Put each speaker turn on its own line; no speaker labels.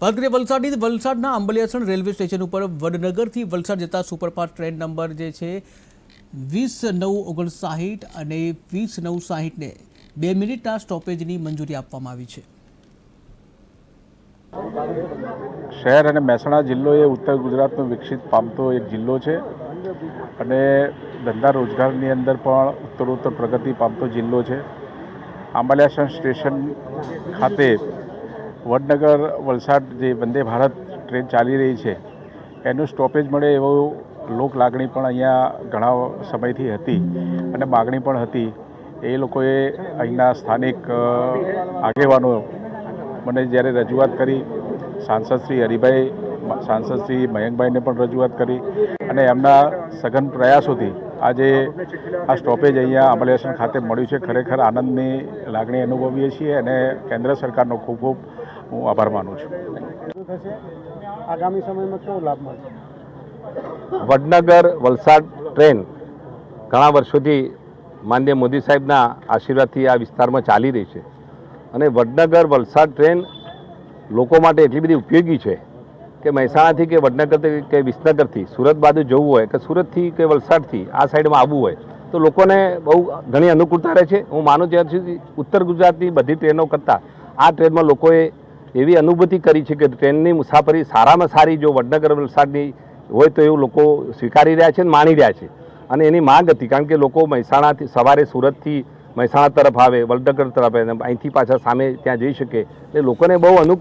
વાત કરીએ વલસાડની વલસાડના આંબલિયાસણ રેલવે સ્ટેશન ઉપર વડનગરથી વલસાડ જતા સુપરફાસ્ટ ટ્રેન નંબર જે છે 20-9-59 અને 20-9-60ને 2 મિનિટના સ્ટોપેજની મંજૂરી આપવામાં આવી છે।
શહેર અને મહેસાણા જિલ્લો એ ઉત્તર ગુજરાતનો વિકસિત પામતો એક જિલ્લો છે અને ધંધા રોજગારની અંદર પણ ઉત્તરોત્તર પ્રગતિ પામતો જિલ્લો છે। આંબલિયાસણ સ્ટેશન ખાતે વડનગર વલસાડ જે વંદે ભારત ટ્રેન ચાલી રહી છે એનું સ્ટોપેજ મળે એવો લોક લાગણી પણ અહીંયા ઘણા સમયથી હતી અને માગણી પણ હતી। એ લોકોએ અહીંના સ્થાનિક આગેવાનો મને જ્યારે રજૂઆત કરી, સાંસદ શ્રી હરિભાઈ, સાંસદ શ્રી મયંકભાઈને પણ રજૂઆત કરી અને એમના સઘન પ્રયાસોથી આજે આ સ્ટોપેજ અહીંયા આંબલિયાસણ ખાતે મળ્યું છે। ખરેખર આનંદની લાગણી અનુભવીએ છીએ અને કેન્દ્ર સરકારનો ખૂબ ખૂબ હું આભાર માનું છું।
આગામી સમયમાં કેવો લાભ મળશે?
વડનગર વલસાડ ટ્રેન ઘણા વર્ષોથી માનનીય મોદી સાહેબના આશીર્વાદથી આ વિસ્તારમાં ચાલી રહી છે અને વડનગર વલસાડ ટ્રેન લોકો માટે એટલી બધી ઉપયોગી છે કે મહેસાણાથી કે વડનગરથી કે વિસનગરથી સુરત બાજુ જવું હોય કે સુરતથી કે વલસાડથી આ સાઈડમાં આવવું હોય તો લોકોને બહુ ઘણી અનુકૂળતા રહે છે। હું માનું ત્યાં સુધી ઉત્તર ગુજરાતની બધી ટ્રેનો કરતાં આ ટ્રેનમાં લોકોએ એવી અનુભૂતિ કરી છે કે ટ્રેનની મુસાફરી સારામાં સારી જો વડનગર વલસાડની હોય તો એવું લોકો સ્વીકારી રહ્યા છે અને માણી રહ્યા છે અને એની માંગ હતી કારણ કે લોકો મહેસાણાથી સવારે સુરતથી મહેસાણા તરફ આવે, વડનગર તરફ આવે, અહીંથી પાછા સામે ત્યાં જઈ શકે એટલે લોકોને બહુ અનુકૂળ